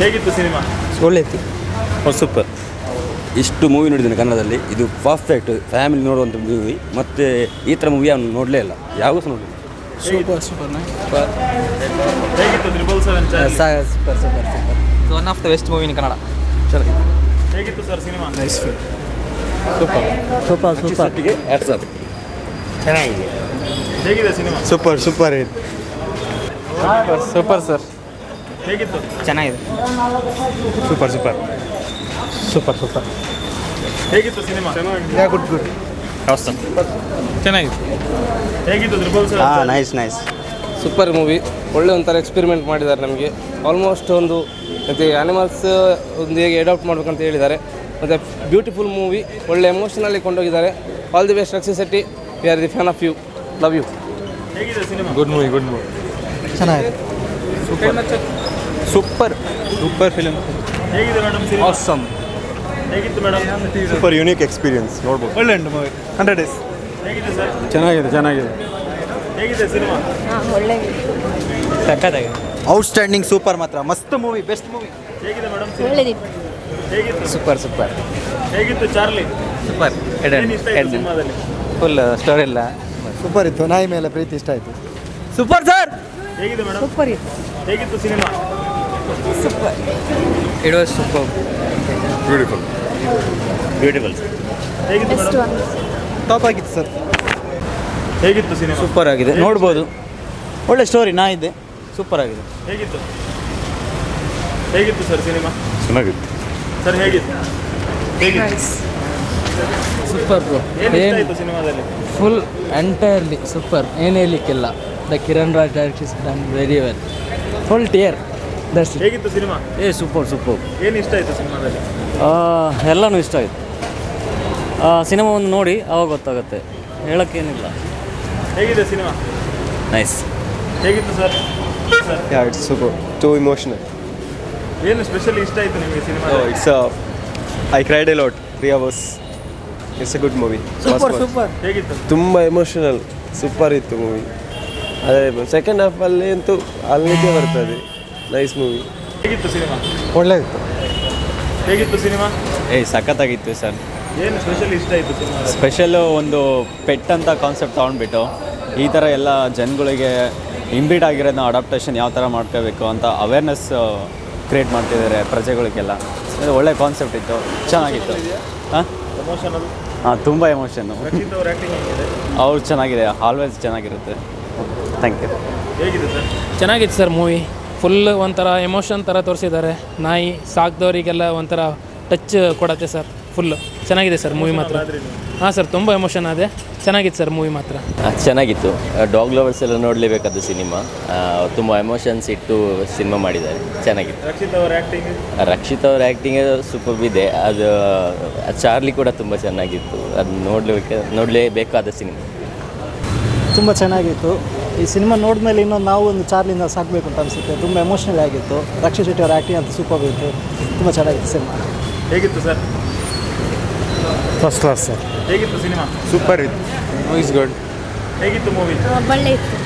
ಹೇಗಿತ್ತು cinema? ಒಳ್ಳೆಯಿತ್ತು. Super. ಇಷ್ಟು movie ನೋಡಿದ್ದೇನೆ ಕನ್ನಡದಲ್ಲಿ, ಇದು ಪರ್ಫೆಕ್ಟ್ ಫ್ಯಾಮಿಲಿ ನೋಡುವಂಥ ಮೂವಿ. ಮತ್ತು ಈ ಥರ ಮೂವಿ ಅವನು ನೋಡಲೇ ಇಲ್ಲ, ಯಾವಾಗ ಸಹ ನೋಡಲಿಲ್ಲ. ಸೂಪರ್ ಸೂಪರ್ ಹೇಗಿತ್ತು triple seven? Super super super. One of the best movie in Kannada. ಹೇಗಿತ್ತು sir cinema? Nice film. Super super super. ಚೆನ್ನಾಗಿದೆ. ಹೇಗಿದೆ ಸಿನಿಮಾ? ಸೂಪರ್ ಸೂಪರ್ ಇದೆ. Super sir. ಹೇಗಿತ್ತು? ಚೆನ್ನಾಗಿದೆ. Super super super super. ಹೇಗಿತ್ತು ಸಿನಿಮಾ? Good good. ಚೆನ್ನಾಗಿತ್ತು. ಹೇಗಿತ್ತು triple seven? Nice nice. Super movie. ಒಳ್ಳೆ ಒಂಥರ ಎಕ್ಸ್ಪೆರಿಮೆಂಟ್ ಮಾಡಿದ್ದಾರೆ ನಮಗೆ. ಆಲ್ಮೋಸ್ಟ್ ಒಂದು ಮತ್ತು ಆ್ಯನಿಮಲ್ಸ್ ಒಂದು ಹೇಗೆ ಅಡಾಪ್ಟ್ ಮಾಡ್ಬೇಕಂತ ಹೇಳಿದ್ದಾರೆ. ಮತ್ತು ಬ್ಯೂಟಿಫುಲ್ ಮೂವಿ, ಒಳ್ಳೆ ಎಮೋಷನಲ್ಲಿ ಕೊಂಡೋಗಿದ್ದಾರೆ. All the best Rakshit Shetty. We are the fan of you, love you. ಹೇಗಿದೆ cinema? Good movie, good movie. ಚೆನ್ನಾಗಿದೆ. Super super film. ಹೇಗಿದೆ ಮೇಡಮ್ ಸಿನಿಮಾ? ಆಸಮ್. ಹೇಗಿತ್ತು ಮೇಡಮ್? ಸೂಪರ್ ಯುನೀಕ್ ಎಕ್ಸ್ಪೀರಿಯನ್ಸ್, ನೋಡ್ಬೋದು. ಒಳ್ಳೆ ಉಂಟು ಮೂವಿ. 100 days. ಹೇಗಿದೆ ಸರ್? ಚೆನ್ನಾಗಿದೆ ಚೆನ್ನಾಗಿದೆ. ಹೇಗಿದೆ ಸಿನಿಮಾ? ಸಕ್ಕತ್ತಾಗಿದೆ. ಔಟ್ಸ್ಟ್ಯಾಂಡಿಂಗ್ ಸೂಪರ್, ಮಾತ್ರ ಮಸ್ತ್ ಮೂವಿ, ಬೆಸ್ಟ್ ಮೂವಿ. ಹೇಗಿದೆ ಮೇಡಮ್? ಒಳ್ಳೆದಿತ್ತು. ಹೇಗಿತ್ತು? Super super. ಹೇಗಿತ್ತು ಚಾರ್ಲಿ? ಸೂಪರ್. ಏನು ಇಷ್ಟ ಆಯ್ತು ಸಿನಿಮಾದಲ್ಲಿ? ಫುಲ್ ಸ್ಟೋರಿ ಎಲ್ಲ ಸೂಪರ್ ಇತ್ತು. ನಾಯಿ ಮೇಲೆ ಪ್ರೀತಿ ಇಷ್ಟ ಆಯಿತು. Super sir. ಹೇಗಿದೆ ಮೇಡಮ್? ಸೂಪರ್ ಇತ್ತು. ಹೇಗಿತ್ತು cinema? Super. It was super. Beautiful. ಹೇಗಿತ್ತು ಬೆಸ್ಟ್ ಮೇಡಮ್? ಒನ್. ಟಾಪ್ ಆಗಿತ್ತು ಸರ್. ಹೇಗಿತ್ತು ಸಿನಿಮಾ? ಸೂಪರ್ ಆಗಿದೆ, ನೋಡ್ಬೋದು. ಒಳ್ಳೆ ಸ್ಟೋರಿ ನಾ ಇದೆ, ಸೂಪರ್ ಆಗಿದೆ. ಹೇಗಿತ್ತು? ಹೇಗಿತ್ತು ಸರ್ ಸಿನಿಮಾ? ಚೆನ್ನಾಗಿತ್ತು. ಸರ್ ಹೇಗಿತ್ತು? ಹೇಗಿತ್ತು? Super bro. ಏನು ಇಷ್ಟ ಆಯಿತು ಸಿನಿಮಾದಲ್ಲಿ? Full entirely super. ಏನು ಹೇಳಲಿಕ್ಕಿಲ್ಲ. The Kiranraj direction done very well. Full tear. That's it. ಹೇಗಿತ್ತು ಸಿನಿಮಾ? Super super. ಏನು ಇಷ್ಟ ಆಯಿತು ಸಿನಿಮಾದಲ್ಲಿ? ಎಲ್ಲನೂ ಇಷ್ಟ ಆಯಿತು. ಸಿನಿಮಾವನ್ನು ನೋಡಿ ಆವಾಗ ಗೊತ್ತಾಗುತ್ತೆ, ಹೇಳೋಕ್ಕೇನಿಲ್ಲ. ಹೇಗಿದೆ ಸಿನಿಮಾ? ನೈಸ್. ಹೇಗಿತ್ತು sir? Sir Yeah, it's super. Too emotional. ಏನು ಸ್ಪೆಷಲಿ ಇಷ್ಟ ಆಯಿತು ನಿಮಗೆ cinema? I cried a lot. 3 hours. It's a good movie. Super super. ಹೇಗಿತ್ತು? ತುಂಬ ಎಮೋಷನಲ್, ಸೂಪರ್ ಇತ್ತು ಮೂವಿ. ಆದರೆ ಸೆಕೆಂಡ್ ಹಾಫಲ್ಲಿ ಅಂತೂ ಅಲ್ಲಿಗೆ ಬರ್ತದೆ. Nice movie. ಹೇಗಿತ್ತು ಸಿನಿಮಾ? ಒಳ್ಳೆಯಿತ್ತು. ಹೇಗಿತ್ತು ಸಿನಿಮಾ? ಸಖತ್ತಾಗಿತ್ತು ಸರ್. ಏನು ಸ್ಪೆಷಲಿ ಇಷ್ಟ ಆಯಿತು ಸಿನಿಮಾ? ಸ್ಪೆಷಲ್ಲು ಒಂದು ಪೆಟ್ ಅಂತ ಕಾನ್ಸೆಪ್ಟ್ ತೊಗೊಂಡ್ಬಿಟ್ಟು ಈ ಥರ ಎಲ್ಲ ಜನಗಳಿಗೆ ಇಂಬ್ರೀಡ್ ಆಗಿರೋದನ್ನ ಅಡಾಪ್ಟೇಷನ್ ಯಾವ ಥರ ಮಾಡ್ಕೋಬೇಕು ಅಂತ ಅವೇರ್ನೆಸ್ ಕ್ರಿಯೇಟ್ ಮಾಡ್ತಿದ್ದಾರೆ ಪ್ರಜೆಗಳಿಗೆಲ್ಲ. ಅದು ಒಳ್ಳೆ ಕಾನ್ಸೆಪ್ಟ್ ಇತ್ತು, ಚೆನ್ನಾಗಿತ್ತು. ಹಾಂ ಎಮೋಷನಲ್. ಹಾಂ, ತುಂಬ ಎಮೋಷನ್ನು. ರಕ್ಷಿತ್ ಅವ್ರ ಆ್ಯಕ್ಟಿಂಗ್ ಹೇಗಿದೆ? ಅವ್ರು ಚೆನ್ನಾಗಿದೆ, ಆಲ್ವೇಸ್ ಚೆನ್ನಾಗಿರುತ್ತೆ. Thank you. ಹೇಗಿದೆ ಸರ್? ಚೆನ್ನಾಗಿತ್ತು ಸರ್ ಮೂವಿ. ಫುಲ್ ಒಂಥರ ಎಮೋಷನ್ ಥರ ತೋರಿಸಿದ್ದಾರೆ. ನಾಯಿ ಸಾಕಿದವರಿಗೆಲ್ಲ ಒಂಥರ ಟಚ್ ಕೊಡತ್ತೆ ಸರ್. ಫುಲ್ಲು ಚೆನ್ನಾಗಿದೆ ಸರ್ ಮೂವಿ ಮಾತ್ರ. ಹಾಂ ಸರ್, ತುಂಬ ಎಮೋಷನ್ ಅದೇ. ಚೆನ್ನಾಗಿತ್ತು ಸರ್ ಮೂವಿ ಮಾತ್ರ. ಚೆನ್ನಾಗಿತ್ತು. ಡಾಗ್ ಲವರ್ಸ್ ಎಲ್ಲ ನೋಡಲೇಬೇಕಾದ ಸಿನಿಮಾ. ತುಂಬ ಎಮೋಷನ್ಸ್ ಇಟ್ಟು ಸಿನಿಮಾ ಮಾಡಿದ್ದಾರೆ, ಚೆನ್ನಾಗಿತ್ತು. ರಕ್ಷಿತ್ ಅವ್ರ ಆ್ಯಕ್ಟಿಂಗ್ ಸೂಪರ್ ಇದೆ. ಅದು ಚಾರ್ಲಿ ಕೂಡ ತುಂಬ ಚೆನ್ನಾಗಿತ್ತು. ಅದು ನೋಡಲೇಬೇಕಾದ ಸಿನಿಮಾ. ತುಂಬ ಚೆನ್ನಾಗಿತ್ತು. ಈ ಸಿನಿಮಾ ನೋಡಿದ್ಮೇಲೆ ಇನ್ನೊಂದು ನಾವು ಒಂದು ಚಾರ್ಲಿಂದ ಸಾಕಬೇಕು ಅಂತ ಅನಿಸುತ್ತೆ. ತುಂಬ ಎಮೋಷ್ನಲ್ ಆಗಿತ್ತು. ರಕ್ಷಿತ್ ಶೆಟ್ಟಿ ಅವರ ಆ್ಯಕ್ಟಿಂಗ್ ಅಂತ ಸೂಪರ್ ಇತ್ತು. ತುಂಬ ಚೆನ್ನಾಗಿತ್ತು ಸಿನಿಮಾ. ಹೇಗಿತ್ತು ಸರ್? First class sir. ಹೇಗಿತ್ತು ಸಿನಿಮಾ? ಸೂಪರ್ ಇತ್ತು. It's good. ಹೇಗಿತ್ತು ಮೂವಿ? ಒಳ್ಳೆ ಇತ್ತು.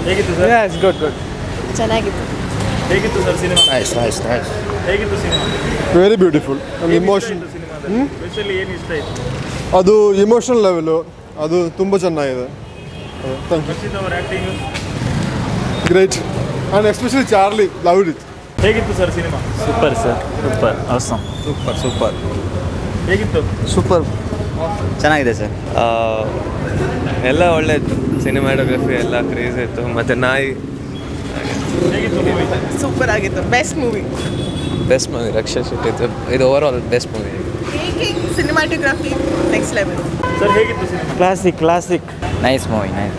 ಹೇಗಿತ್ತು ಸರ್? It's good good. ಚೆನ್ನಾಗಿತ್ತು. ಹೇಗಿತ್ತು sir cinema? Nice nice nice. ಹೇಗಿತ್ತು cinema? Very beautiful. Emotion specially ಏನು ಇಷ್ಟ ಆಯಿತು? ಅದು ಇಮೋಷನಲ್ ಲೆವೆಲು ಅದು ತುಂಬ ಚೆನ್ನಾಗಿದೆ. ರಕ್ಷಿತ್ ಅವರ acting great. And especially Charlie, love it. ಹೇಗಿತ್ತು sir cinema? Super sir, super, awesome. Super super. ಹೇಗಿತ್ತು? ಸೂಪರ್. ಚೆನ್ನಾಗಿದೆ ಸರ್. ಎಲ್ಲ ಒಳ್ಳೆ ಇತ್ತು. ಸಿನಿಮಾಟೋಗ್ರಫಿ ಎಲ್ಲ ಕ್ರೇಜ್ ಇತ್ತು. ಮತ್ತು ನಾಯಿ ಹೇಗಿತ್ತು ಮೂವಿ? ಸೂಪರ್ ಆಗಿತ್ತು. Best movie. Best movie Rakshit Shetty. ಇದು over all best movie. Cinematography next level. Sir ಹೇಗಿತ್ತು cinema? Classic classic. Nice movie, nice.